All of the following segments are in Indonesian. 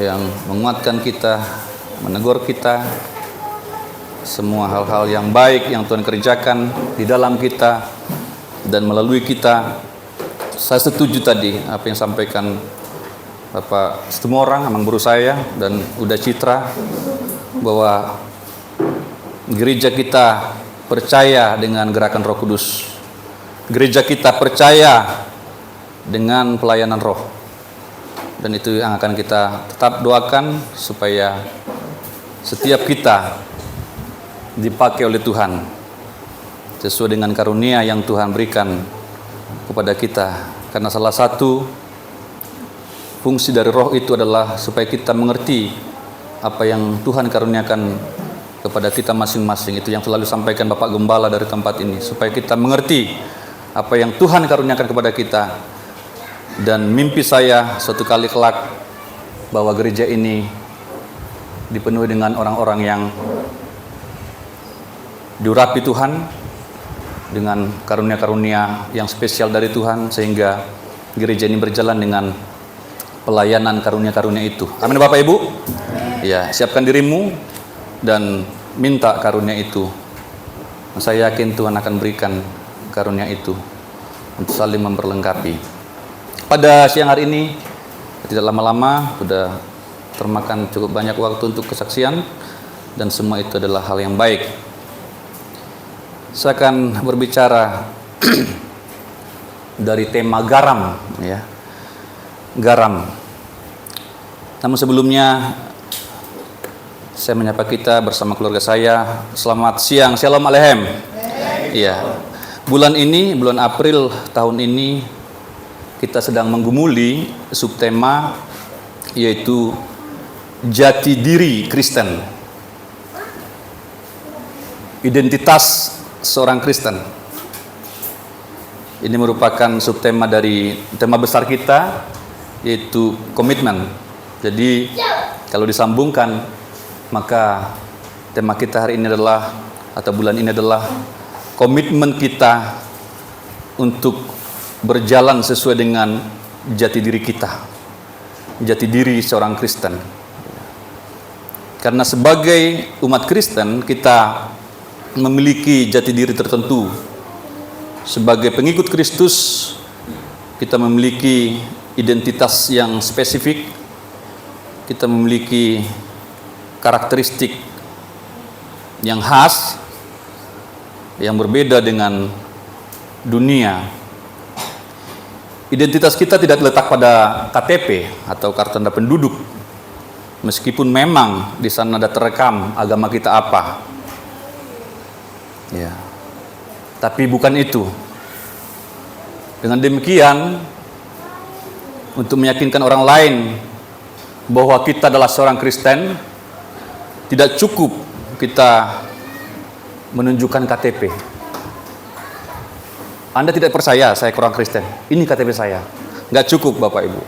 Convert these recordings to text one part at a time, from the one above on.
yang menguatkan kita, menegur kita, semua hal-hal yang baik yang Tuhan kerjakan di dalam kita dan melalui kita. Saya setuju tadi apa yang sampaikan Bapak semua orang, Amang Guru saya dan Uda Citra, bahwa gereja kita percaya dengan gerakan Roh Kudus. Gereja kita percaya dengan pelayanan roh. Dan itu yang akan kita tetap doakan supaya setiap kita dipakai oleh Tuhan sesuai dengan karunia yang Tuhan berikan kepada kita. Karena salah satu fungsi dari roh itu adalah supaya kita mengerti apa yang Tuhan karuniakan kepada kita masing-masing. Itu yang selalu sampaikan Bapak Gembala dari tempat ini, supaya kita mengerti apa yang Tuhan karuniakan kepada kita. Dan mimpi saya suatu kali kelak bahwa gereja ini dipenuhi dengan orang-orang yang diurapi Tuhan dengan karunia-karunia yang spesial dari Tuhan, sehingga gereja ini berjalan dengan pelayanan karunia-karunia itu. Amin Bapak Ibu. Ya, siapkan dirimu dan minta karunia itu. Saya yakin Tuhan akan berikan karunia itu untuk saling memperlengkapi. Pada siang hari ini tidak lama-lama sudah termakan cukup banyak waktu untuk kesaksian, dan semua itu adalah hal yang baik. Saya akan berbicara dari tema garam, ya. Garam. Namun sebelumnya saya menyapa kita bersama keluarga saya. Selamat siang, Shalom Aleichem. Iya. Bulan ini, bulan April tahun ini, kita sedang menggumuli subtema yaitu jati diri Kristen. Identitas seorang Kristen. Ini merupakan subtema dari tema besar kita, yaitu komitmen. Jadi kalau disambungkan, maka tema kita hari ini adalah, atau bulan ini adalah, komitmen kita untuk berjalan sesuai dengan jati diri kita, jati diri seorang Kristen. Karena sebagai umat Kristen kita memiliki jati diri tertentu. Sebagai pengikut Kristus kita memiliki identitas yang spesifik, kita memiliki karakteristik yang khas, yang berbeda dengan dunia. Identitas kita tidak terletak pada KTP atau kartu tanda penduduk, meskipun memang di sana ada terekam agama kita apa. Ya. Tapi bukan itu. Dengan demikian, untuk meyakinkan orang lain bahwa kita adalah seorang Kristen, tidak cukup kita menunjukkan KTP. Anda tidak percaya saya orang Kristen, ini KTP saya. Nggak cukup Bapak Ibu.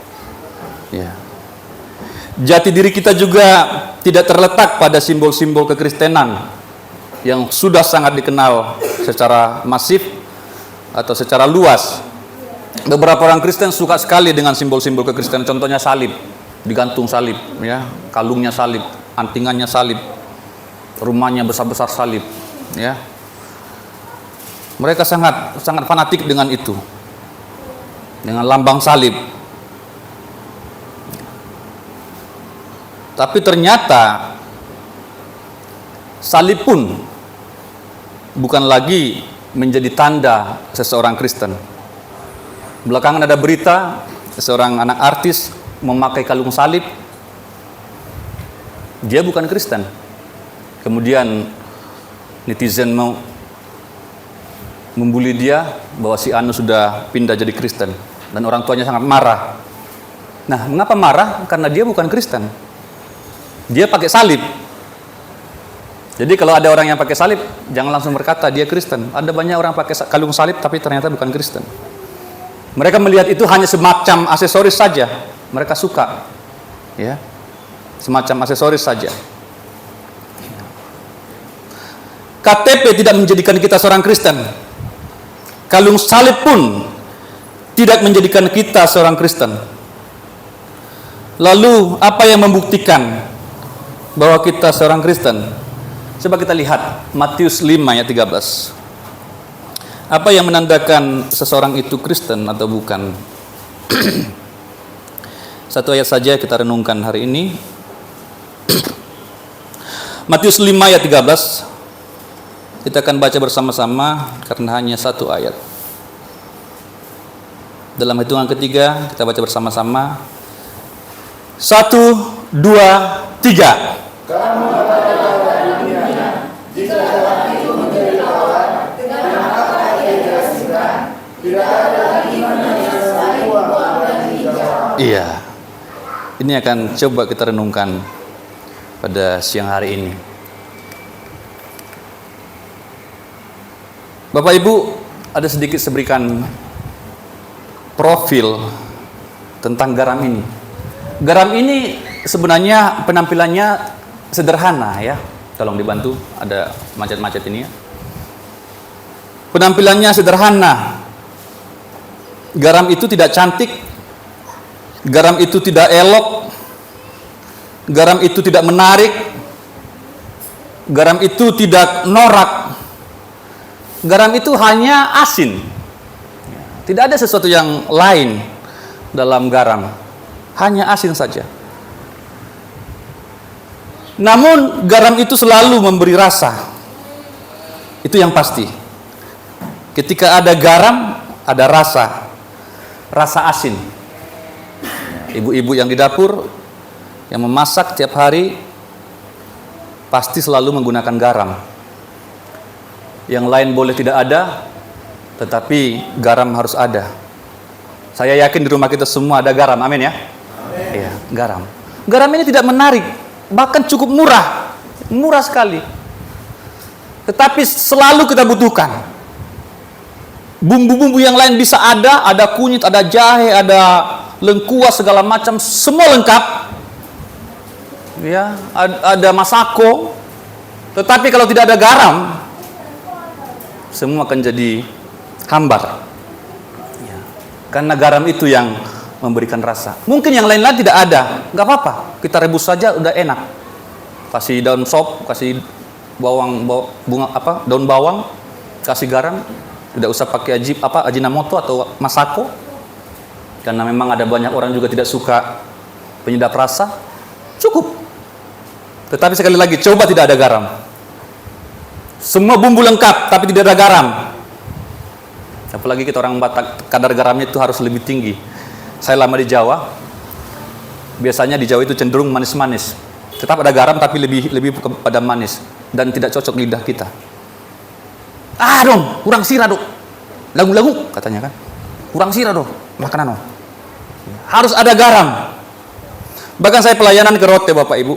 Ya. Jati diri kita juga tidak terletak pada simbol-simbol kekristenan yang sudah sangat dikenal secara masif atau secara luas. Beberapa orang Kristen suka sekali dengan simbol-simbol kekristenan. Contohnya salib, digantung salib, ya, kalungnya salib, antingannya salib, rumahnya besar-besar salib, ya. Mereka sangat fanatik dengan itu, dengan lambang salib. Tapi ternyata salib pun bukan lagi menjadi tanda seseorang Kristen. Belakangan ada berita seorang anak artis memakai kalung salib. Dia bukan Kristen. Kemudian netizen mau membuli dia bahwa si Anu sudah pindah jadi Kristen, dan orang tuanya sangat marah. Nah, mengapa marah? Karena dia bukan Kristen. Dia pakai salib. Jadi kalau ada orang yang pakai salib, jangan langsung berkata dia Kristen. Ada banyak orang pakai kalung salib tapi ternyata bukan Kristen. Mereka melihat itu hanya semacam aksesoris saja. Mereka suka, ya, semacam aksesoris saja. KTP tidak menjadikan kita seorang Kristen. Kalung salib pun tidak menjadikan kita seorang Kristen. Lalu apa yang membuktikan bahwa kita seorang Kristen? Coba kita lihat Matius 5 ayat 13. Apa yang menandakan seseorang itu Kristen atau bukan? Satu ayat saja kita renungkan hari ini. Matius 5 ayat 13. Kita akan baca bersama-sama karena hanya satu ayat. Dalam hitungan ketiga kita baca bersama-sama. 1, 2, 3. Kamu katakanlah dunia, jika jalan itu menjadi lawan, kenapa ia diasingkan? Tidak ada lagi mana yang selain buang dan hijau. Iya. Ini akan coba kita renungkan pada siang hari ini. Bapak Ibu, ada sedikit berikan profil tentang garam ini. Garam ini sebenarnya penampilannya sederhana ya. Tolong dibantu, ada macet-macet ini ya. Penampilannya sederhana. Garam itu tidak cantik. Garam itu tidak elok. Garam itu tidak menarik. Garam itu tidak norak. Garam itu hanya asin. Tidak ada sesuatu yang lain dalam garam. Hanya asin saja. Namun garam itu selalu memberi rasa. Itu yang pasti. Ketika ada garam, ada rasa. Rasa asin. Ibu-ibu yang di dapur yang memasak tiap hari pasti selalu menggunakan garam. Yang lain boleh tidak ada, tetapi garam harus ada. Saya yakin di rumah kita semua ada garam, amin ya? Amin. Iya, garam. Garam ini tidak menarik, bahkan cukup murah, murah sekali. Tetapi selalu kita butuhkan. Bumbu-bumbu yang lain bisa ada kunyit, ada jahe, ada lengkuas, segala macam, semua lengkap. Ya, ada masako. Tetapi kalau tidak ada garam, semua akan jadi hambar. Ya. Karena garam itu yang memberikan rasa. Mungkin yang lain-lain tidak ada, nggak apa-apa. Kita rebus saja udah enak. Kasih daun sop, kasih daun bawang, kasih garam. Tidak usah pakai ajinomoto atau masako. Karena memang ada banyak orang juga tidak suka penyedap rasa. Cukup. Tetapi sekali lagi, coba tidak ada garam. Semua bumbu lengkap, tapi tidak ada garam. Apalagi kita orang Batak, kadar garamnya itu harus lebih tinggi. Saya lama di Jawa. Biasanya di Jawa itu cenderung manis-manis. Tetap ada garam, tapi lebih pada manis dan tidak cocok lidah kita. Dong, kurang sirah dong. Lagu-lagu katanya kan. Kurang sirah dong, makanan dong. Harus ada garam. Bahkan saya pelayanan ke Rote, Bapak Ibu,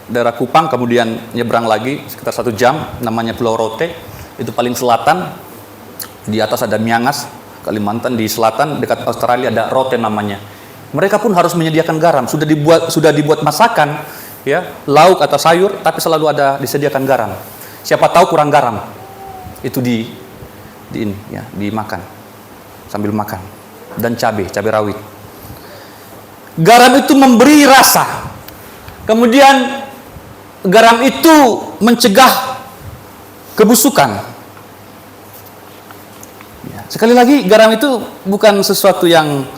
daerah Kupang, kemudian nyebrang lagi sekitar 1 jam, namanya Pulau Rote, itu paling selatan. Di atas ada Miangas, Kalimantan, di selatan dekat Australia ada Rote namanya. Mereka pun harus menyediakan garam. Sudah dibuat masakan, ya, lauk atau sayur, tapi selalu ada disediakan garam. Siapa tahu kurang garam, itu dimakan sambil makan, dan cabai rawit. Garam itu memberi rasa. Kemudian garam itu mencegah kebusukan. Ya, sekali lagi, garam itu bukan sesuatu yang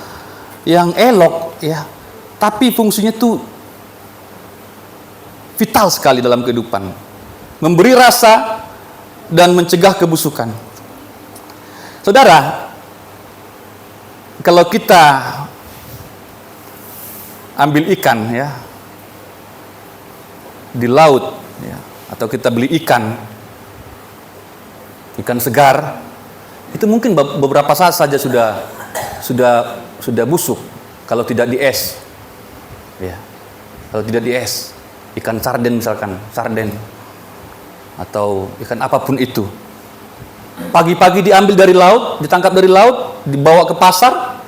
elok, ya, tapi fungsinya itu vital sekali dalam kehidupan, memberi rasa dan mencegah kebusukan. Saudara, kalau kita ambil ikan, ya, di laut, ya, atau kita beli ikan segar, itu mungkin beberapa saat saja sudah busuk kalau tidak di es, ya. Kalau tidak di es, ikan sarden misalkan, atau ikan apapun itu, pagi-pagi diambil dari laut, ditangkap dari laut, dibawa ke pasar,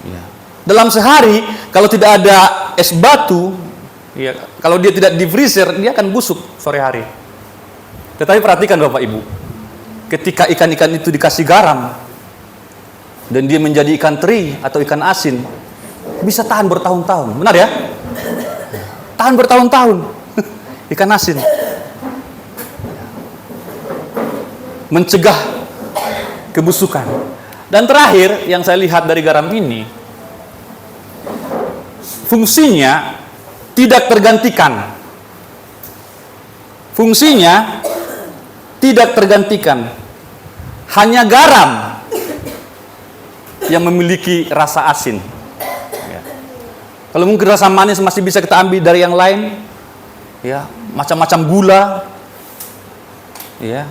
ya. Dalam sehari kalau tidak ada es batu, ya, kalau dia tidak di freezer, dia akan busuk sore hari. Tetapi perhatikan Bapak Ibu, ketika ikan-ikan itu dikasih garam dan dia menjadi ikan teri atau ikan asin, bisa tahan bertahun-tahun. Benar ya? Tahan bertahun-tahun. Ikan asin. Mencegah kebusukan. Dan terakhir yang saya lihat dari garam ini, fungsinya tidak tergantikan. Fungsinya tidak tergantikan. Hanya garam yang memiliki rasa asin. Ya. Kalau mungkin rasa manis masih bisa kita ambil dari yang lain, ya, macam-macam gula, ya.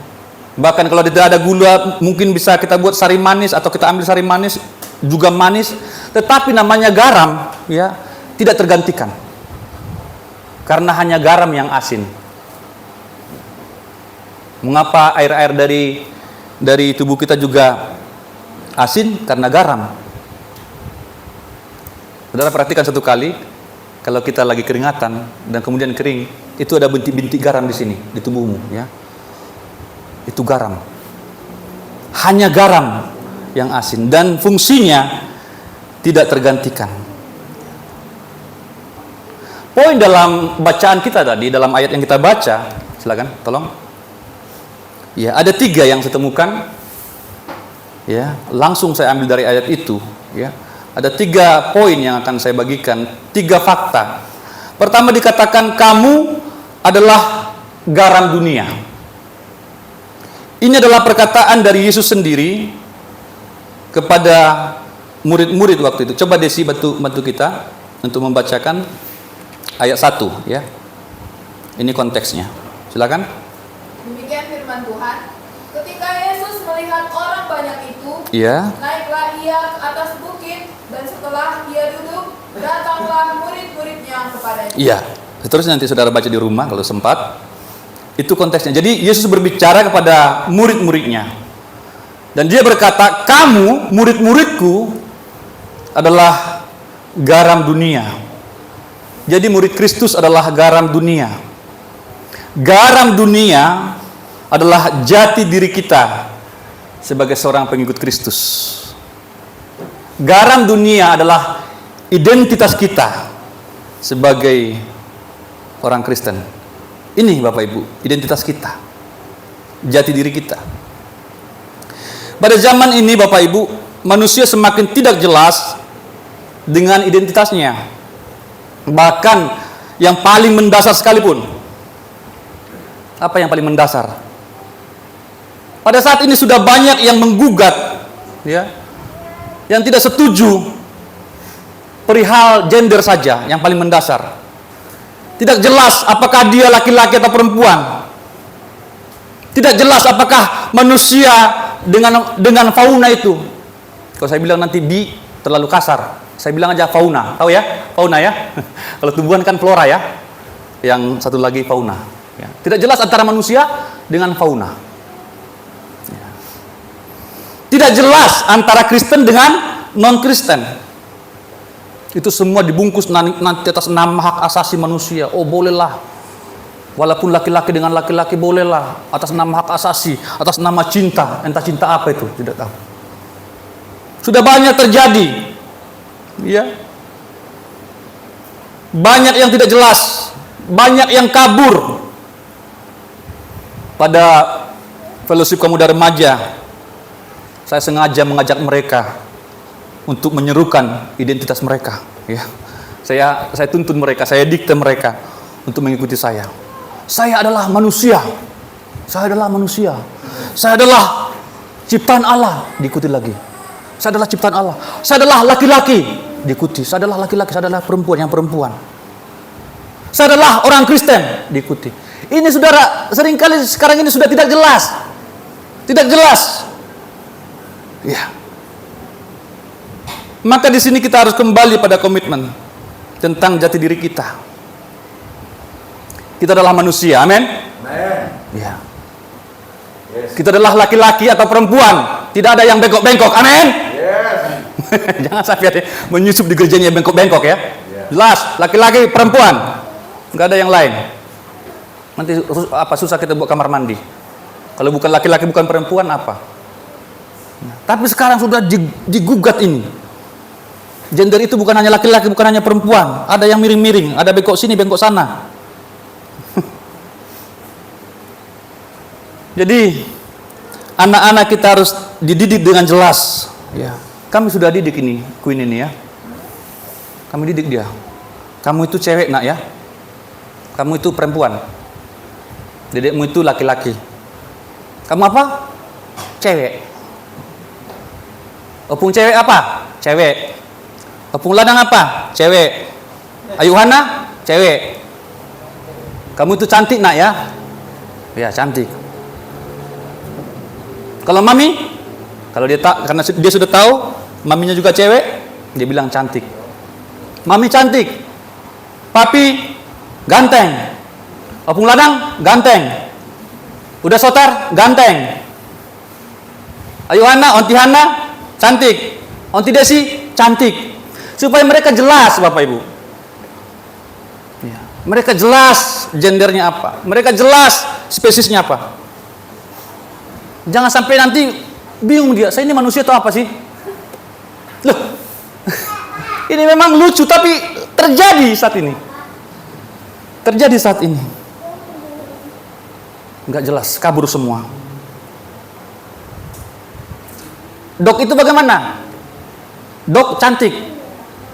Bahkan kalau tidak ada gula, mungkin bisa kita buat sari manis atau kita ambil sari manis juga manis. Tetapi namanya garam, ya, tidak tergantikan. Karena hanya garam yang asin. Mengapa air-air dari tubuh kita juga asin? Karena garam. Saudara perhatikan satu kali, kalau kita lagi keringatan dan kemudian kering, itu ada bintik-bintik garam di sini, di tubuhmu, ya. Itu garam. Hanya garam yang asin dan fungsinya tidak tergantikan. Poin dalam bacaan kita tadi, dalam ayat yang kita baca, silakan, tolong. Ya, ada 3 yang saya temukan. Ya, langsung saya ambil dari ayat itu. Ya, ada 3 poin yang akan saya bagikan, 3 fakta. Pertama dikatakan kamu adalah garam dunia. Ini adalah perkataan dari Yesus sendiri kepada murid-murid waktu itu. Coba Desi bantu kita untuk membacakan ayat 1, ya. Ini konteksnya. Silakan. Demikian firman Tuhan. Ketika Yesus melihat orang banyak itu, Iya. naiklah ia ke atas bukit, dan setelah ia duduk, datanglah murid-muridnya kepadanya. Iya. Seterusnya nanti saudara baca di rumah kalau sempat. Itu konteksnya. Jadi Yesus berbicara kepada murid-muridnya. Dan dia berkata, kamu murid-muridku adalah garam dunia. Jadi murid Kristus adalah garam dunia. Garam dunia adalah jati diri kita sebagai seorang pengikut Kristus. Garam dunia adalah identitas kita sebagai orang Kristen. Ini Bapak Ibu, identitas kita, jati diri kita. Pada zaman ini Bapak Ibu, manusia semakin tidak jelas dengan identitasnya. Bahkan yang paling mendasar sekalipun. Apa yang paling mendasar? Pada saat ini sudah banyak yang menggugat, ya, yang tidak setuju perihal gender saja, yang paling mendasar. Tidak jelas apakah dia laki-laki atau perempuan. Tidak jelas apakah manusia dengan fauna itu. Kalau saya bilang nanti bi terlalu kasar, saya bilang aja fauna. Tahu ya? Fauna ya. Kalau tumbuhan kan flora ya. Yang satu lagi fauna. Ya. Tidak jelas antara manusia dengan fauna. Ya. Tidak jelas antara Kristen dengan non-Kristen. Itu semua dibungkus nanti atas nama hak asasi manusia. Oh bolehlah, walaupun laki-laki dengan laki-laki bolehlah, atas nama hak asasi, atas nama cinta. Entah cinta apa itu, tidak tahu. Sudah banyak terjadi, ya. Banyak yang tidak jelas, banyak yang kabur. Pada fellowship pemuda remaja, saya sengaja mengajak mereka untuk menyerukan identitas mereka, ya. Saya tuntun mereka, saya dikte mereka untuk mengikuti saya. Saya adalah manusia. Saya adalah manusia. Saya adalah ciptaan Allah, diikuti lagi. Saya adalah ciptaan Allah. Saya adalah laki-laki, diikuti. Saya adalah laki-laki, saya adalah perempuan, yang perempuan. Saya adalah orang Kristen, diikuti. Ini saudara, seringkali sekarang ini sudah tidak jelas. Tidak jelas. Ya. Maka di sini kita harus kembali pada komitmen tentang jati diri kita. Kita adalah manusia, amin? Ya. Kita adalah laki-laki atau perempuan, tidak ada yang bengkok-bengkok, amin? Jangan sampai menyusup di gerejanya bengkok-bengkok ya. Jelas, laki-laki, perempuan, nggak ada yang lain. Nanti susah kita buat kamar mandi. Kalau bukan laki-laki, bukan perempuan apa? Tapi sekarang sudah digugat ini. Gender itu bukan hanya laki-laki, bukan hanya perempuan. Ada yang miring-miring, ada bengkok sini, bengkok sana. Jadi anak-anak kita harus dididik dengan jelas. Ya, kami sudah didik ini, Queen ini ya. Kami didik dia. Kamu itu cewek nak ya. Kamu itu perempuan. Dedekmu itu laki-laki. Kamu apa? Cewek. Opung cewek apa? Cewek. Opung ladang apa? Cewek. Ayuhana? Cewek. Kamu itu cantik nak ya? Ya cantik. Kalau mami, kalau dia tak, karena dia sudah tahu maminya juga cewek, dia bilang cantik. Mami cantik, papi ganteng, opung ladang ganteng, udah sotar ganteng, ayuhana, onti hana cantik, onti desi cantik, supaya mereka jelas Bapak Ibu. Ya. Mereka jelas gendernya apa, mereka jelas spesiesnya apa. Jangan sampai nanti bingung dia, saya ini manusia atau apa sih? Loh, ini memang lucu tapi terjadi saat ini. Terjadi saat ini. Enggak jelas, kabur semua. Dok itu bagaimana? Dok cantik.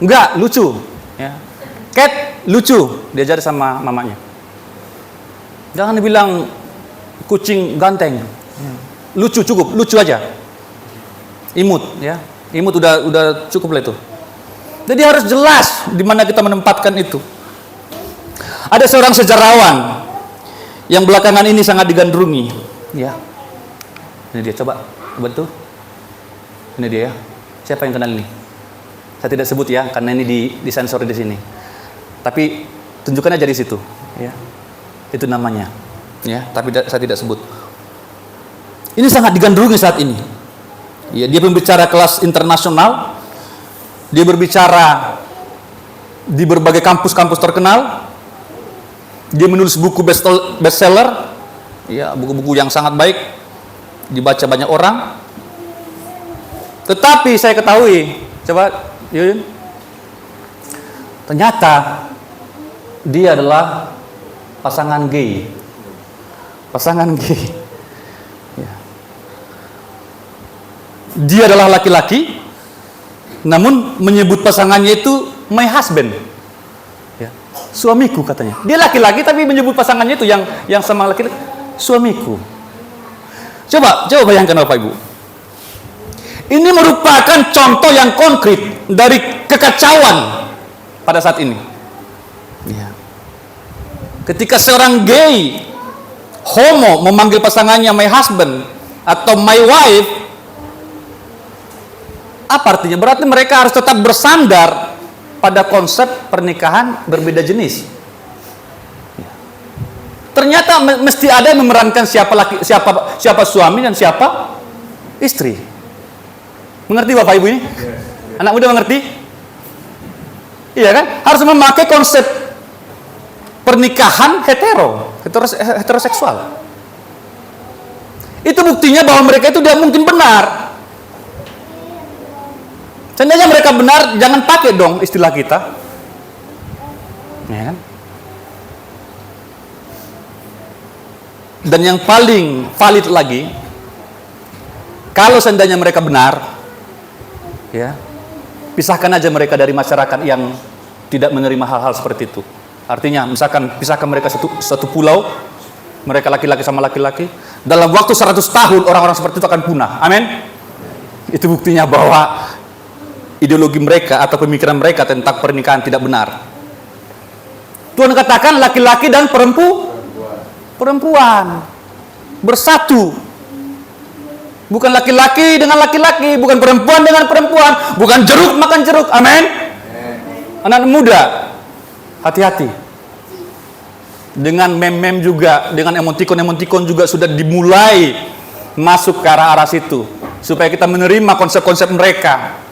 Enggak, lucu. Ya. Cat lucu, diajar sama mamanya. Jangan dibilang kucing ganteng. Lucu cukup, lucu aja. Imut ya. Imut udah cukup lah itu. Jadi harus jelas di mana kita menempatkan itu. Ada seorang sejarawan yang belakangan ini sangat digandrungi, ya. Ini dia, coba tuh. Ini dia ya. Siapa yang kenal ini? Saya tidak sebut ya, karena ini disensor di sini. Tapi tunjukkan aja di situ, ya. Itu namanya, ya. Tapi saya tidak sebut. Ini sangat digandrungi saat ini. Ya, dia pembicara kelas internasional. Dia berbicara di berbagai kampus-kampus terkenal. Dia menulis buku bestseller. Ya, buku-buku yang sangat baik, dibaca banyak orang. Tetapi saya ketahui, coba Yuyun, ternyata dia adalah pasangan gay. Pasangan gay. Dia adalah laki-laki, namun menyebut pasangannya itu my husband, ya, suamiku katanya. Dia laki-laki tapi menyebut pasangannya itu yang sama laki-laki, suamiku. Coba bayangkan Bapak Ibu. Ini merupakan contoh yang konkret dari kekacauan pada saat ini. Ya. Ketika seorang gay, homo memanggil pasangannya my husband atau my wife, apa artinya? Berarti mereka harus tetap bersandar pada konsep pernikahan berbeda jenis. Ternyata mesti ada yang memerankan siapa suami dan siapa istri. Mengerti Bapak Ibu ini? Anak muda mengerti? Iya kan? Harus memakai konsep pernikahan heteroseksual. Itu buktinya bahwa mereka itu tidak mungkin benar. Seandainya mereka benar, jangan pakai dong istilah kita. Ya kan? Dan yang paling valid lagi, kalau seandainya mereka benar, ya, pisahkan aja mereka dari masyarakat yang tidak menerima hal-hal seperti itu. Artinya, misalkan pisahkan mereka satu pulau, mereka laki-laki sama laki-laki, dalam waktu 100 tahun orang-orang seperti itu akan punah. Amin. Itu buktinya bahwa ideologi mereka atau pemikiran mereka tentang pernikahan tidak benar. Tuhan katakan laki-laki dan perempuan bersatu. Bukan laki-laki dengan laki-laki, bukan perempuan dengan perempuan, bukan jeruk makan jeruk. Amin. Anak muda, hati-hati. Dengan meme-meme juga, dengan emotikon-emotikon juga sudah dimulai masuk ke arah-arah situ, supaya kita menerima konsep-konsep mereka.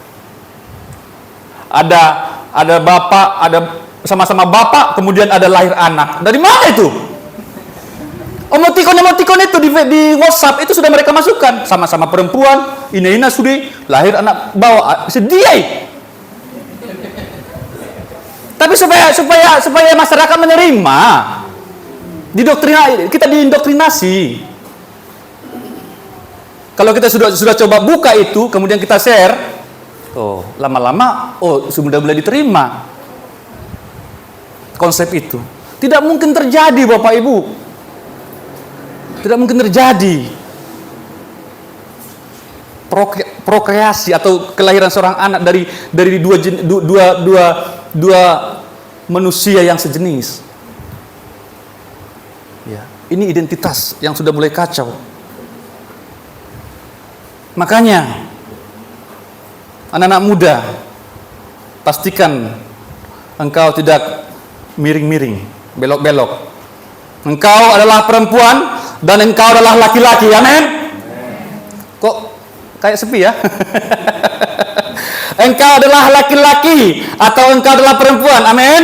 Ada bapak, ada sama-sama bapak, kemudian ada lahir anak. Dari mana itu? Emotikon itu di WhatsApp itu sudah mereka masukkan. Sama-sama perempuan, ina sudi, lahir anak bawa. Sedih. Tapi supaya masyarakat menerima. Kita diindoktrinasi. Kalau kita sudah coba buka itu, kemudian kita share, lama-lama sudah mulai diterima konsep itu. Tidak mungkin terjadi, Bapak Ibu. Tidak mungkin terjadi prokreasi atau kelahiran seorang anak dari dua manusia yang sejenis. Ya, ini identitas yang sudah mulai kacau. Makanya anak-anak muda, pastikan engkau tidak miring-miring, belok-belok. Engkau adalah perempuan dan engkau adalah laki-laki. Amin. Kok kayak sepi ya? Engkau adalah laki-laki atau engkau adalah perempuan. Amin.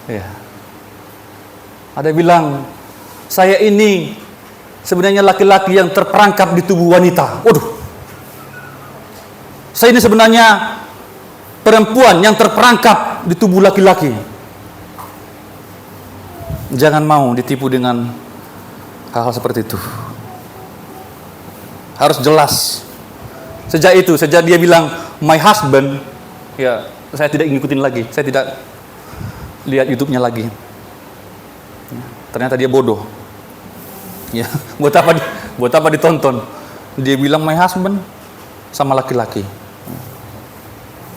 Ya. Ada bilang, saya ini sebenarnya laki-laki yang terperangkap di tubuh wanita. Waduh. Saya ini sebenarnya perempuan yang terperangkap di tubuh laki-laki. Jangan mau ditipu dengan hal-hal seperti itu. Harus jelas. Sejak dia bilang my husband, ya saya tidak ngikutin lagi. Saya tidak lihat YouTube-nya lagi. Ternyata dia bodoh. Ya, buat apa ditonton? Dia bilang my husband sama laki-laki.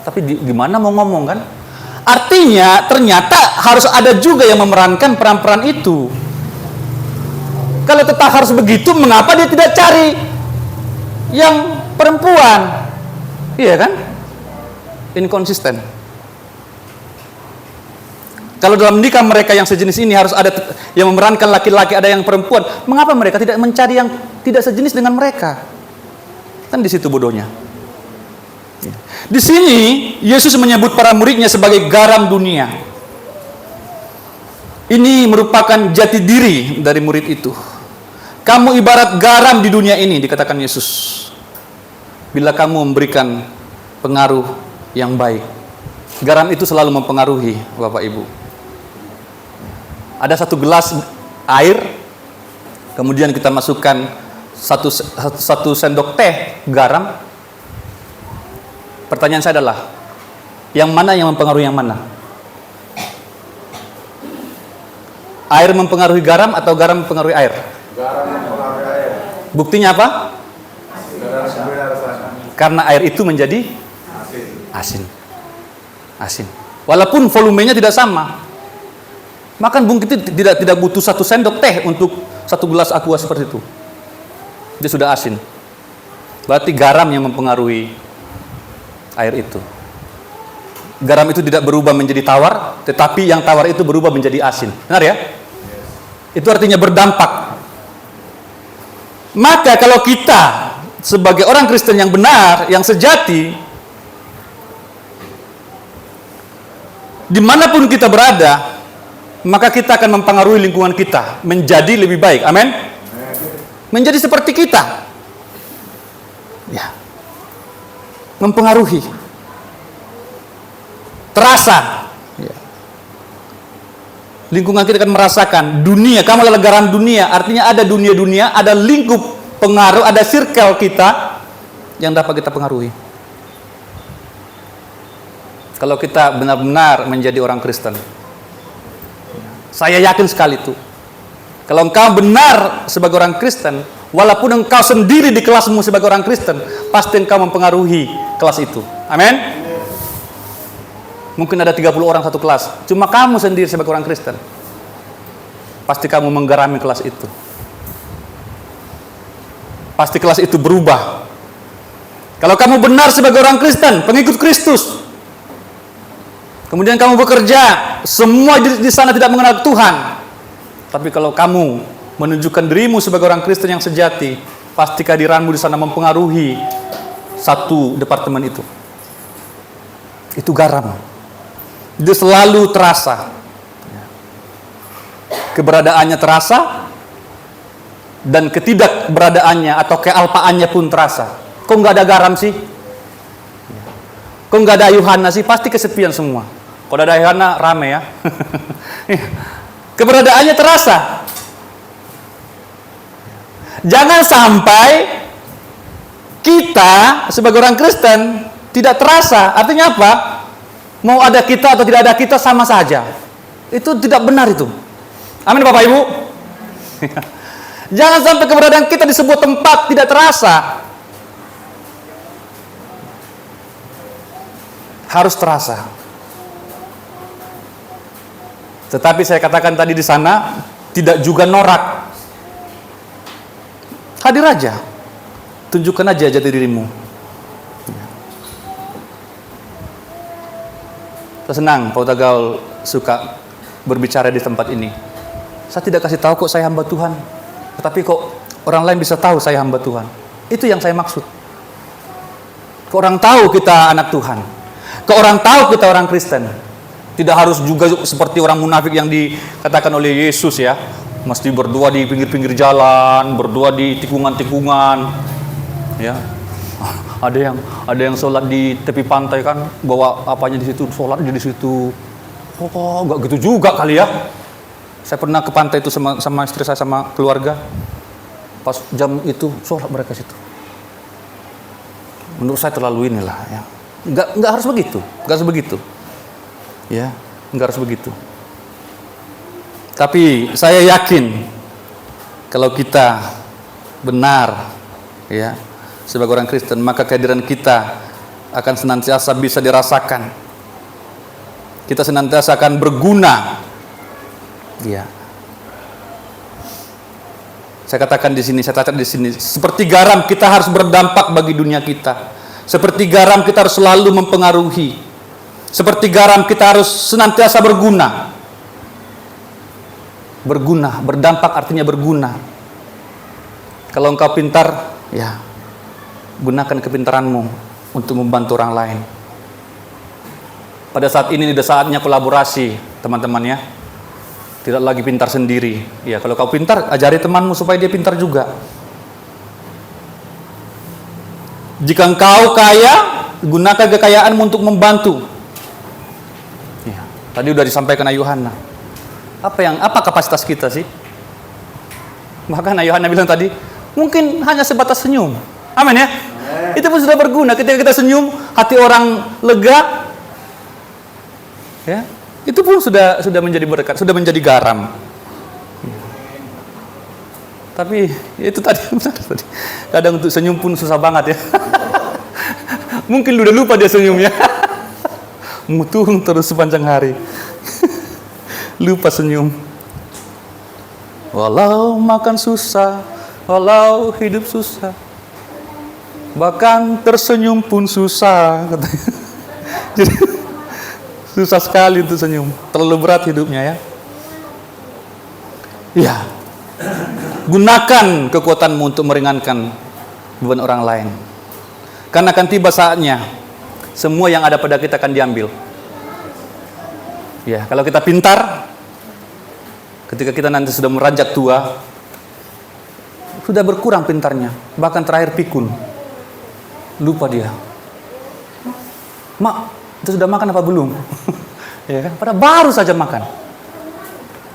Tapi gimana mau ngomong kan? Artinya ternyata harus ada juga yang memerankan peran-peran itu. Kalau tetap harus begitu, mengapa dia tidak cari yang perempuan? Iya kan? Inkonsisten. Kalau dalam nikah mereka yang sejenis ini harus ada yang memerankan laki-laki, ada yang perempuan. Mengapa mereka tidak mencari yang tidak sejenis dengan mereka? Kan di situ bodohnya. Di sini Yesus menyebut para muridnya sebagai garam dunia. Ini merupakan jati diri dari murid itu. Kamu ibarat garam di dunia ini, dikatakan Yesus. Bila kamu memberikan pengaruh yang baik. Garam itu selalu mempengaruhi, Bapak Ibu. Ada satu gelas air, kemudian kita masukkan satu sendok teh garam. Pertanyaan saya adalah, yang mana yang mempengaruhi yang mana? Air mempengaruhi garam atau garam mempengaruhi air? Garam mempengaruhi air. Buktinya apa? Karena air itu menjadi asin. Walaupun volumenya tidak sama. Makan mungkin tidak butuh satu sendok teh untuk satu gelas aqua seperti itu. Dia sudah asin. Berarti garam yang mempengaruhi air itu. Garam itu tidak berubah menjadi tawar, tetapi yang tawar itu berubah menjadi asin. Benar ya? Itu artinya berdampak. Maka kalau kita sebagai orang Kristen yang benar, yang sejati, dimanapun kita berada, maka kita akan mempengaruhi lingkungan kita menjadi lebih baik. Amin. Menjadi seperti kita. Ya. Mempengaruhi. Terasa. Ya. Lingkungan kita akan merasakan dunia, kamu adalah garam dunia, artinya ada dunia-dunia, ada lingkup pengaruh, ada circle kita yang dapat kita pengaruhi. Kalau kita benar-benar menjadi orang Kristen. Saya yakin sekali itu. Kalau engkau benar sebagai orang Kristen, walaupun engkau sendiri di kelasmu sebagai orang Kristen, pasti engkau mempengaruhi kelas itu. Amin. Mungkin ada 30 orang satu kelas, cuma kamu sendiri sebagai orang Kristen, pasti kamu menggarami kelas itu. Pasti kelas itu berubah. Kalau kamu benar sebagai orang Kristen, pengikut Kristus, kemudian kamu bekerja, semua di sana tidak mengenal Tuhan. Tapi kalau kamu menunjukkan dirimu sebagai orang Kristen yang sejati, pasti kehadiranmu di sana mempengaruhi satu departemen itu. Itu garam. Dia selalu terasa. Keberadaannya terasa, dan ketidakberadaannya atau kealpaannya pun terasa. Kok nggak ada garam sih? Kok nggak ada Yohana sih? Pasti kesepian semua. Kalau ada Yohana rame ya. Keberadaannya terasa. Jangan sampai kita sebagai orang Kristen tidak terasa. Artinya apa? Mau ada kita atau tidak ada kita sama saja. Itu tidak benar itu. Amin Bapak Ibu. Jangan sampai keberadaan kita di sebuah tempat tidak terasa. Harus terasa. Tetapi saya katakan tadi di sana tidak juga norak. Hadir aja. Tunjukkan aja jati dirimu. Saya senang Pak Utagaul suka berbicara di tempat ini. Saya tidak kasih tahu kok saya hamba Tuhan. Tetapi kok orang lain bisa tahu saya hamba Tuhan. Itu yang saya maksud. Kok orang tahu kita anak Tuhan. Kok orang tahu kita orang Kristen. Tidak harus juga seperti orang munafik yang dikatakan oleh Yesus ya. Mesti berdoa di pinggir-pinggir jalan, berdoa di tikungan-tikungan. Ya. Ada yang sholat di tepi pantai kan, bawa apanya di situ, sholat di situ. Oh, enggak gitu juga kali ya. Saya pernah ke pantai itu sama istri saya sama keluarga. Pas jam itu sholat mereka situ. Menurut saya terlalu inilah ya. Enggak harus begitu, enggak harus begitu. Ya, enggak harus begitu. Tapi saya yakin kalau kita benar ya sebagai orang Kristen, maka kehadiran kita akan senantiasa bisa dirasakan. Kita senantiasa akan berguna. Ya. Saya katakan di sini, saya catat di sini, seperti garam kita harus berdampak bagi dunia kita. Seperti garam kita harus selalu mempengaruhi. Seperti garam kita harus senantiasa berguna. Berguna, berdampak artinya berguna. Kalau engkau pintar, ya gunakan kepintaranmu untuk membantu orang lain. Pada saat ini sudah saatnya kolaborasi, teman-teman ya. Tidak lagi pintar sendiri. Ya, kalau kau pintar, ajari temanmu supaya dia pintar juga. Jika engkau kaya, gunakan kekayaanmu untuk membantu. Ya, tadi sudah disampaikan Yohana. Apa kapasitas kita sih? Bahkan Yohana bilang tadi, mungkin hanya sebatas senyum. Amin ya. Itu pun sudah berguna. Ketika kita senyum, hati orang lega. Ya, itu pun sudah menjadi berkat, sudah menjadi garam. Tapi itu tadi, kadang untuk senyum pun susah banget ya. Mungkin udah lupa dia senyumnya. Mutung terus sepanjang hari. Lupa senyum. Walau makan susah, walau hidup susah, bahkan tersenyum pun susah, katanya. Jadi susah sekali untuk senyum. Terlalu berat hidupnya ya. Iya. Gunakan kekuatanmu untuk meringankan beban orang lain. Karena akan tiba saatnya semua yang ada pada kita akan diambil. Ya, kalau kita pintar, ketika kita nanti sudah meranjak tua, sudah berkurang pintarnya, bahkan terakhir pikun. Lupa dia. Mak, itu sudah makan apa belum? Ya kan? Padahal baru saja makan.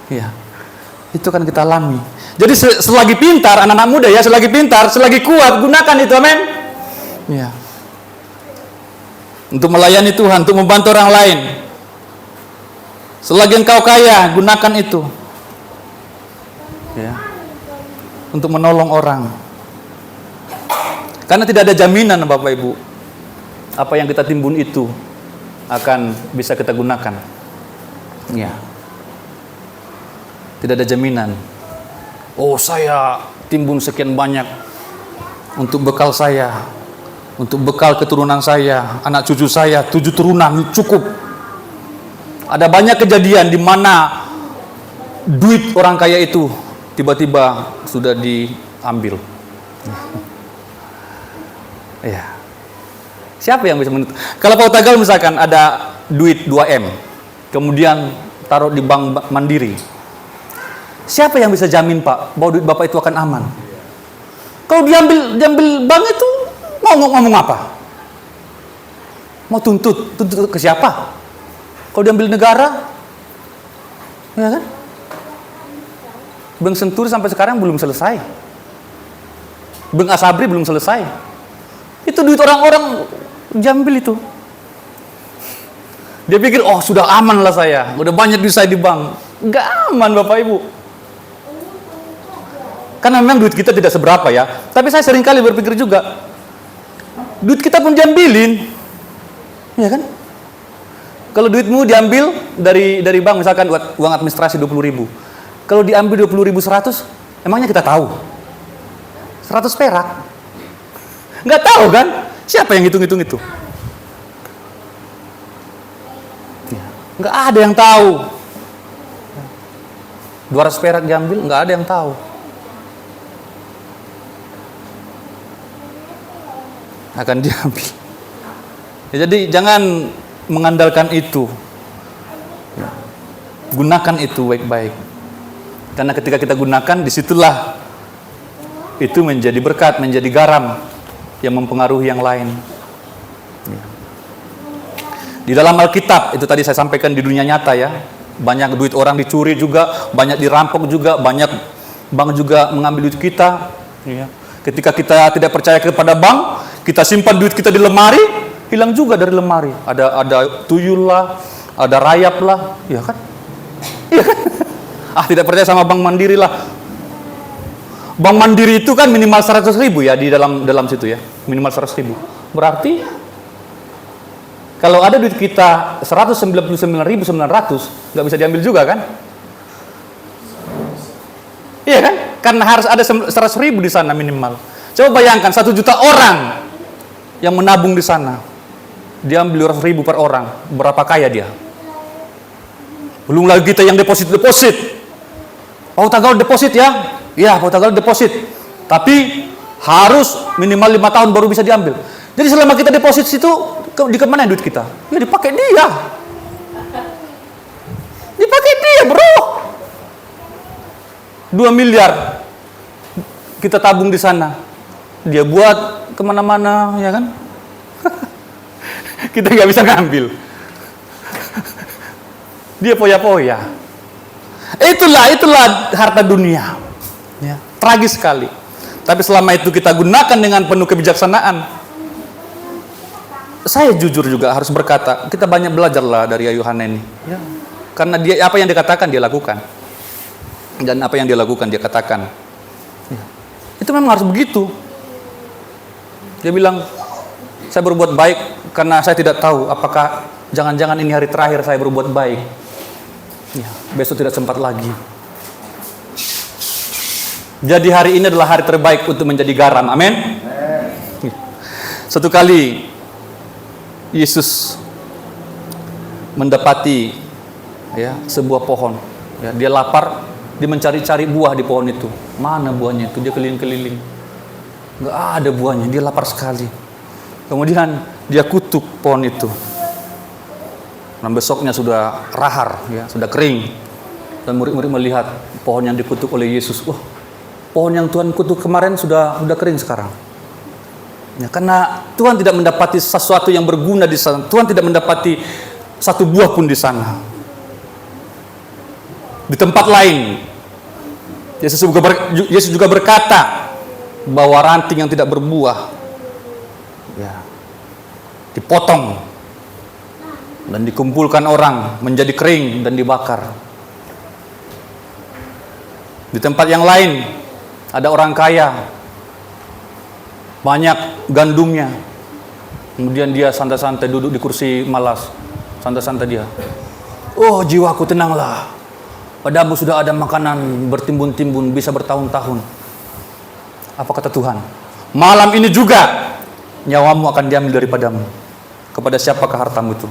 Ya, itu kan kita alami. Jadi selagi pintar, anak-anak muda ya, selagi pintar, selagi kuat, gunakan itu, amin. Ya. Untuk melayani Tuhan, untuk membantu orang lain. Selagi engkau kaya, gunakan itu. Ya. Untuk menolong orang. Karena tidak ada jaminan Bapak Ibu, apa yang kita timbun itu akan bisa kita gunakan. Ya. Tidak ada jaminan. Oh, saya timbun sekian banyak untuk bekal saya, untuk bekal keturunan saya, anak cucu saya, 7 turunan cukup. Ada banyak kejadian di mana duit orang kaya itu tiba-tiba sudah diambil. Ya. Siapa yang bisa menutup? Kalau Pak Utagaul misalkan ada duit 2M, kemudian taruh di bank Mandiri. Siapa yang bisa jamin Pak bahwa duit Bapak itu akan aman? Kalau diambil bank itu ngomong apa? Mau tuntut ke siapa? Kalau diambil negara, ya kan? Bang Senturi sampai sekarang belum selesai. Bang Asabri belum selesai. Itu duit orang-orang Jambil itu. Dia pikir, oh sudah aman lah saya, udah banyak duit saya di bank. Nggak aman Bapak Ibu. Karena memang duit kita tidak seberapa ya. Tapi saya sering kali berpikir juga, duit kita pun diambilin, ya kan? Kalau duitmu diambil dari bank, misalkan uang administrasi 20.000, kalau diambil 20.100, emangnya kita tahu? 100 perak, nggak tahu kan? Siapa yang hitung-hitung itu? Ya, nggak ada yang tahu. 200 perak diambil, nggak ada yang tahu. Akan diambil. Ya, jadi jangan mengandalkan itu. Gunakan itu baik-baik. Karena ketika kita gunakan, disitulah itu menjadi berkat, menjadi garam yang mempengaruhi yang lain. Di dalam Alkitab, itu tadi saya sampaikan di dunia nyata ya, banyak duit orang dicuri juga, banyak dirampok juga, banyak bank juga mengambil duit kita. Ya. Ketika kita tidak percaya kepada bank, kita simpan duit kita di lemari, hilang juga dari lemari. Ada tuyul lah, ada rayap lah, ya kan? Iya kan? Tidak percaya sama Bank Mandiri lah. Bank Mandiri itu kan minimal 100.000 ya di dalam situ ya, minimal 100.000. Berarti kalau ada duit kita 199.900 nggak bisa diambil juga kan? Iya kan? Karena harus ada 100.000 di sana minimal. Coba bayangkan 1 juta orang yang menabung di sana, diambil 100.000 per orang, berapa kaya dia? Belum lagi kita yang deposit. Pak Tagal deposit ya? Iya, Pak Tagal deposit. Tapi harus minimal 5 tahun baru bisa diambil. Jadi selama kita deposit situ, di kemana duit kita? Ya dipakai dia. Dipakai dia, bro. 2 miliar kita tabung di sana. Dia buat kemana-mana, ya kan? Kita nggak bisa ngambil. Dia poya-poya. Itulah harta dunia. Ya, tragis sekali. Tapi selama itu kita gunakan dengan penuh kebijaksanaan. Saya jujur juga harus berkata, kita banyak belajarlah dari Yohanes ini. Ya. Karena dia apa yang dikatakan dia lakukan. Dan apa yang dia lakukan dia katakan. Ya. Itu memang harus begitu. Dia bilang, saya berbuat baik karena saya tidak tahu apakah jangan-jangan ini hari terakhir saya berbuat baik. Ya, besok tidak sempat lagi. Jadi hari ini adalah hari terbaik untuk menjadi garam. Amin. Satu kali Yesus mendapati ya sebuah pohon. Ya, dia lapar, dia mencari-cari buah di pohon itu. Mana buahnya itu? Dia keliling-keliling. Nggak ada buahnya, dia lapar sekali. Kemudian dia kutuk pohon itu. Dan besoknya sudah rahar, ya, sudah kering. Dan murid-murid melihat pohon yang dikutuk oleh Yesus. Wah, pohon yang Tuhan kutuk kemarin sudah kering sekarang. Ya, karena Tuhan tidak mendapati sesuatu yang berguna di sana. Tuhan tidak mendapati satu buah pun di sana. Di tempat lain, Yesus juga berkata bahwa ranting yang tidak berbuah ya, dipotong dan dikumpulkan orang menjadi kering dan dibakar. Di tempat yang lain ada orang kaya, banyak gandumnya, kemudian dia santai-santai duduk di kursi malas, santai-santai dia. Oh, jiwaku tenanglah, padamu sudah ada makanan bertimbun-timbun bisa bertahun-tahun. Apa kata Tuhan? Malam ini juga nyawamu akan diambil daripadamu. Kepada siapakah hartamu itu?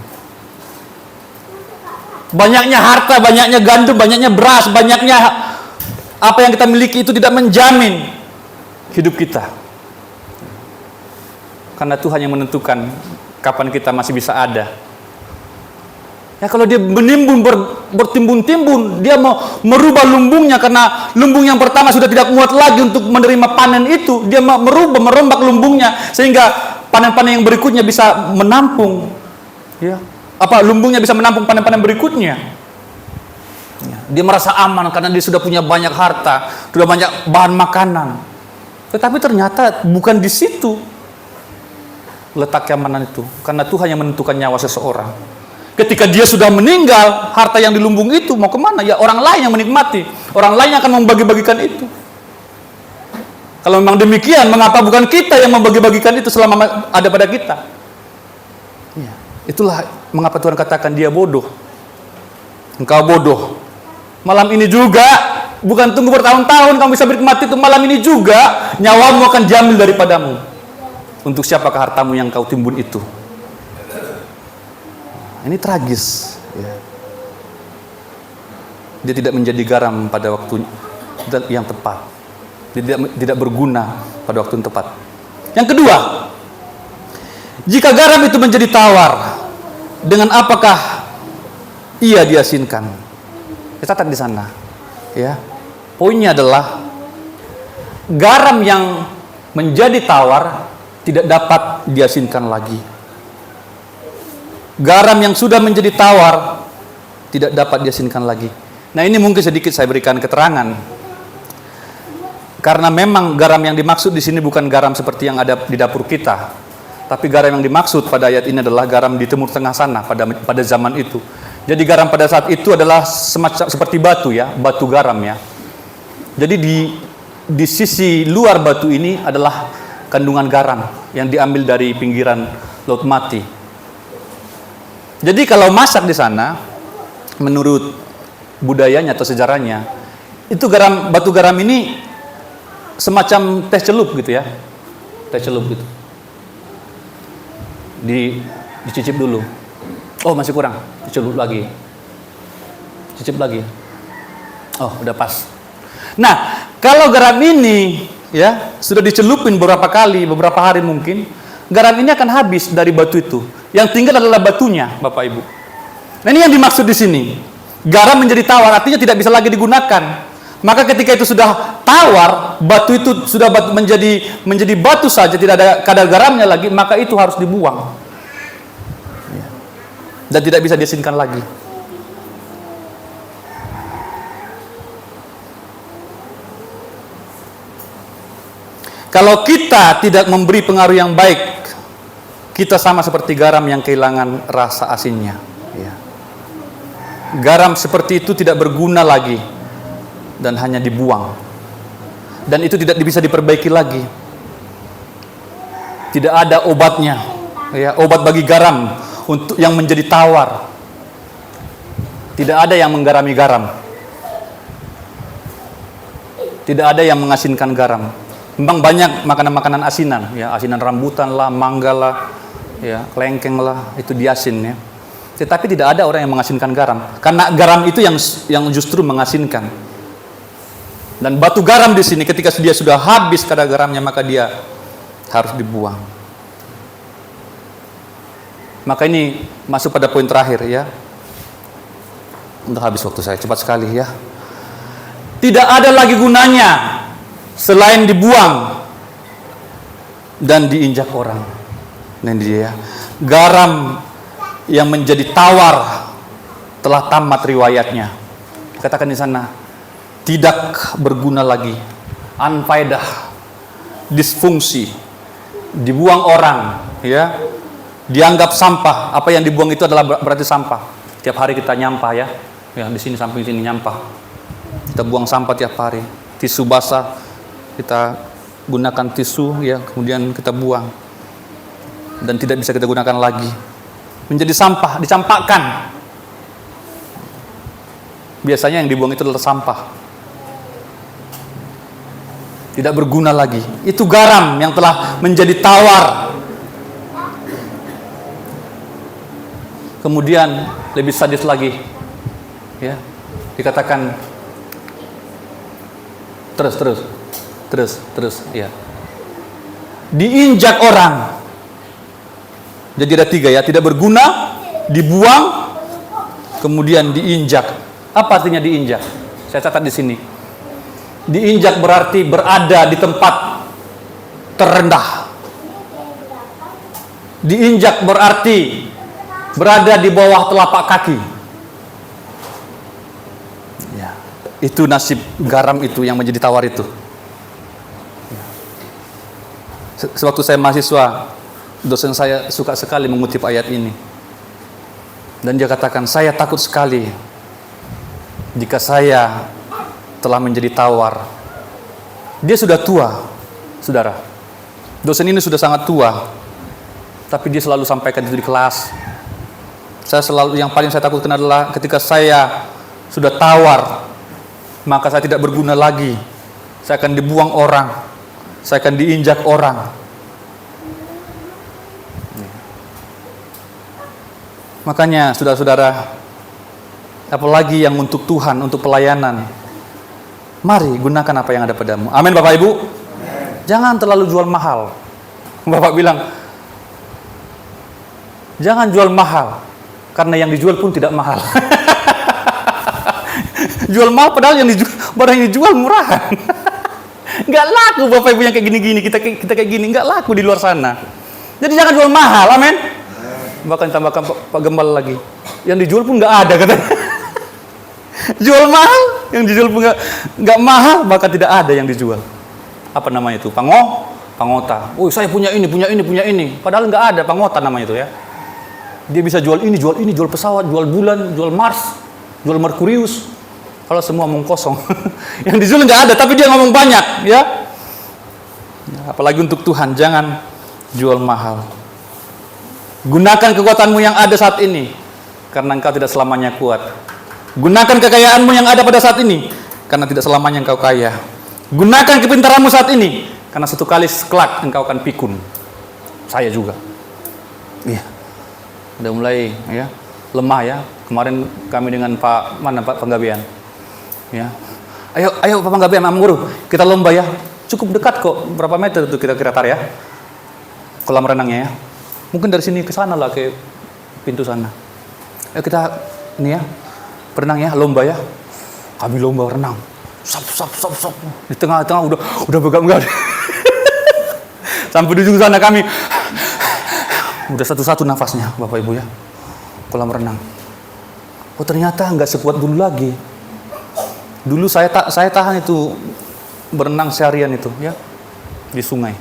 Banyaknya harta, banyaknya gandum, banyaknya beras, banyaknya apa yang kita miliki itu tidak menjamin hidup kita. Karena Tuhan yang menentukan kapan kita masih bisa ada. Ya, kalau dia menimbun bertimbun-timbun, dia mau merubah lumbungnya karena lumbung yang pertama sudah tidak muat lagi untuk menerima panen itu. Dia mau merombak lumbungnya sehingga panen-panen yang berikutnya bisa menampung Ya. Apa lumbungnya bisa menampung panen-panen berikutnya? Ya. Dia merasa aman karena dia sudah punya banyak harta, sudah banyak bahan makanan. Tetapi ternyata bukan di situ letak keamanan itu, karena Tuhan yang menentukan nyawa seseorang. Ketika dia sudah meninggal, harta yang di lumbung itu mau kemana? Ya orang lain yang menikmati, orang lain yang akan membagi-bagikan itu. Kalau memang demikian, mengapa bukan kita yang membagi-bagikan itu selama ada pada kita? Ya. Itulah mengapa Tuhan katakan dia bodoh. Engkau bodoh. Malam ini juga, bukan tunggu bertahun-tahun kamu bisa menikmati itu, malam ini juga nyawamu akan diambil daripadamu. Untuk siapakah hartamu yang kau timbun itu? Ini tragis. Ya. Dia tidak menjadi garam pada waktu yang tepat. Tidak berguna pada waktu yang tepat. Yang kedua, jika garam itu menjadi tawar, dengan apakah ia diasinkan? Catat di sana. Ya. Poinnya adalah garam yang menjadi tawar tidak dapat diasinkan lagi. Garam yang sudah menjadi tawar tidak dapat diasinkan lagi. Nah, ini mungkin sedikit saya berikan keterangan. Karena memang garam yang dimaksud di sini bukan garam seperti yang ada di dapur kita, tapi garam yang dimaksud pada ayat ini adalah garam di Timur Tengah sana pada zaman itu. Jadi garam pada saat itu adalah semacam seperti batu ya, batu garam ya. Jadi di sisi luar batu ini adalah kandungan garam yang diambil dari pinggiran Laut Mati. Jadi kalau masak di sana, menurut budayanya atau sejarahnya, itu batu garam ini semacam teh celup gitu ya, teh celup gitu. Dicicip dulu. Oh masih kurang, dicelup lagi. Cicip lagi. Oh udah pas. Nah kalau garam ini ya sudah dicelupin beberapa kali, beberapa hari mungkin, garam ini akan habis dari batu itu. Yang tinggal adalah batunya, Bapak Ibu. Nah ini yang dimaksud di sini. Garam menjadi tawar, artinya tidak bisa lagi digunakan. Maka ketika itu sudah tawar, batu itu sudah menjadi batu saja, tidak ada kadar garamnya lagi, maka itu harus dibuang. Dan tidak bisa diasinkan lagi. Kalau kita tidak memberi pengaruh yang baik, kita sama seperti garam yang kehilangan rasa asinnya. Garam seperti itu tidak berguna lagi dan hanya dibuang. Dan itu tidak bisa diperbaiki lagi. Tidak ada obatnya. Ya, obat bagi garam untuk yang menjadi tawar. Tidak ada yang menggarami garam. Tidak ada yang mengasinkan garam. Memang banyak makanan-makanan asinan, ya, asinan rambutan lah, mangga lah, ya, kelengkeng lah, itu diasin ya. Tetapi tidak ada orang yang mengasinkan garam, karena garam itu yang justru mengasinkan. Dan batu garam di sini ketika dia sudah habis kadar garamnya, maka dia harus dibuang. Maka ini masuk pada poin terakhir ya. Untuk habis waktu saya cepat sekali ya. Tidak ada lagi gunanya selain dibuang dan diinjak orang. Nah ini dia. Garam yang menjadi tawar telah tamat riwayatnya. Katakan di sana, tidak berguna lagi, unfaedah, disfungsi, dibuang orang, ya, dianggap sampah. Apa yang dibuang itu adalah berarti sampah. Tiap hari kita nyampah ya, di sini samping sini nyampah. Kita buang sampah tiap hari. Tisu basah kita gunakan tisu, ya, kemudian kita buang dan tidak bisa kita gunakan lagi. Menjadi sampah, dicampakkan. Biasanya yang dibuang itu adalah sampah. Tidak berguna lagi. Itu garam yang telah menjadi tawar. Kemudian lebih sadis lagi, ya, dikatakan terus, ya, diinjak orang. Jadi ada 3 ya, tidak berguna, dibuang, kemudian diinjak. Apa artinya diinjak? Saya catat di sini. Diinjak berarti berada di tempat terendah. Diinjak berarti berada di bawah telapak kaki. Ya, itu nasib garam itu yang menjadi tawar itu. Sewaktu saya mahasiswa, dosen saya suka sekali mengutip ayat ini. Dan dia katakan, saya takut sekali jika saya telah menjadi tawar. Dia sudah tua, saudara. Dosen ini sudah sangat tua, tapi dia selalu sampaikan itu di kelas. Yang paling saya takutkan adalah ketika saya sudah tawar, maka saya tidak berguna lagi. Saya akan dibuang orang, saya akan diinjak orang. Makanya saudara-saudara, apalagi yang untuk Tuhan, untuk pelayanan, mari gunakan apa yang ada padamu. Amin Bapak Ibu. Jangan terlalu jual mahal. Bapak bilang, jangan jual mahal, karena yang dijual pun tidak mahal. Jual mahal padahal barang yang dijual murahan. Nggak laku Bapak Ibu yang kayak gini-gini, kita kayak gini, nggak laku di luar sana. Jadi jangan jual mahal, amin. Bahkan tambahkan Pak Gembala lagi, yang dijual pun nggak ada katanya. Jual mahal, yang dijual pun nggak mahal, bahkan tidak ada yang dijual. Apa namanya itu? Pangota. Oh, saya punya ini. Padahal nggak ada pangota namanya itu ya. Dia bisa jual ini, jual pesawat, jual bulan, jual Mars, jual Merkurius. Kalau semua omong kosong. Yang dijual nggak ada, tapi dia ngomong banyak, ya. Apalagi untuk Tuhan, jangan jual mahal. Gunakan kekuatanmu yang ada saat ini, karena engkau tidak selamanya kuat. Gunakan kekayaanmu yang ada pada saat ini, karena tidak selamanya engkau kaya. Gunakan kepintaranmu saat ini, karena satu kali kelak engkau akan pikun. Saya juga. Iya. Udah mulai ya lemah ya. Kemarin kami dengan Pak Panggabean. Ya. Ayo Pak Panggabean, Mam Guru, kita lomba ya. Cukup dekat kok, berapa meter itu kira-kira tar ya? Kolam renangnya ya. Mungkin dari sini ke sana lah, ke pintu sana. Ayo kita ini ya, berenang ya, lomba ya. Kami lomba renang. Sop. Di tengah-tengah udah begak-begak. Sampai di ujung sana kami udah satu-satu nafasnya, Bapak Ibu ya. Kolam renang. Oh, ternyata nggak sekuat dulu lagi. Dulu saya tahan itu berenang seharian itu ya di sungai.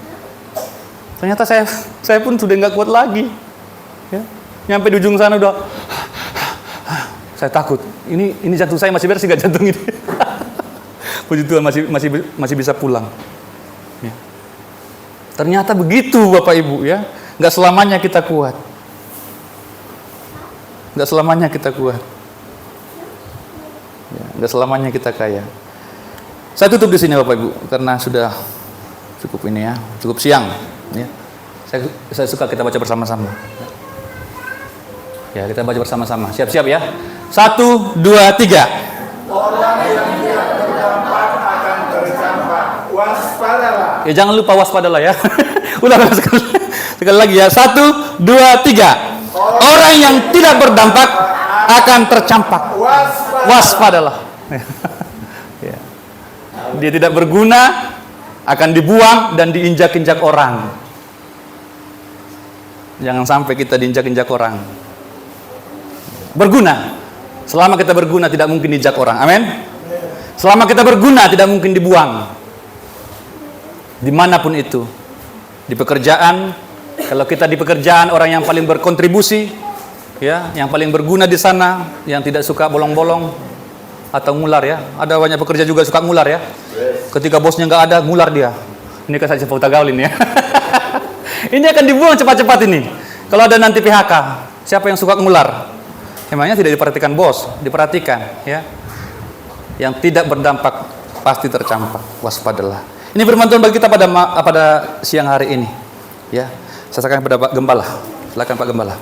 Ternyata saya pun sudah nggak kuat lagi. Ya. Nyampe di ujung sana udah saya takut. Ini jantung saya masih bersih nggak jantung ini. Puji Tuhan masih bisa pulang. Ya. Ternyata begitu Bapak Ibu ya. Nggak selamanya kita kuat. Nggak selamanya kita kuat. Ya, nggak selamanya kita kaya. Saya tutup di sini Bapak Ibu karena sudah cukup ini ya, cukup siang. Ya. Saya suka kita baca bersama-sama. Ya, kita baca bersama-sama. Siap-siap ya. 1, 2, 3. Orang yang tidak berdampak akan tercampak. Waspadalah. Ya jangan lupa waspadalah ya. Ulang sekali lagi ya. 1, 2, 3. Orang yang tidak berdampak akan tercampak. Waspadalah. Ya. Dia tidak berguna, akan dibuang dan diinjak-injak orang. Jangan sampai kita diinjak-injak orang. Berguna. Selama kita berguna tidak mungkin diinjak orang. Amin. Selama kita berguna tidak mungkin dibuang. Dimanapun itu. Di pekerjaan. Kalau kita di pekerjaan orang yang paling berkontribusi, ya, yang paling berguna di sana, yang tidak suka bolong-bolong atau ngular ya. Ada banyak pekerja juga suka ngular ya. Ketika bosnya nggak ada, ngular dia. Ini kan saya Pauta Gaulin ya. Ini akan dibuang cepat-cepat ini. Kalau ada nanti PHK, siapa yang suka ngular? Emangnya tidak diperhatikan bos? Diperhatikan ya. Yang tidak berdampak pasti tercampak. Waspadalah. Ini bermanfaat bagi kita pada siang hari ini. Ya. Saya sampaikan kepada Pak Gembala. Silakan Pak Gembala.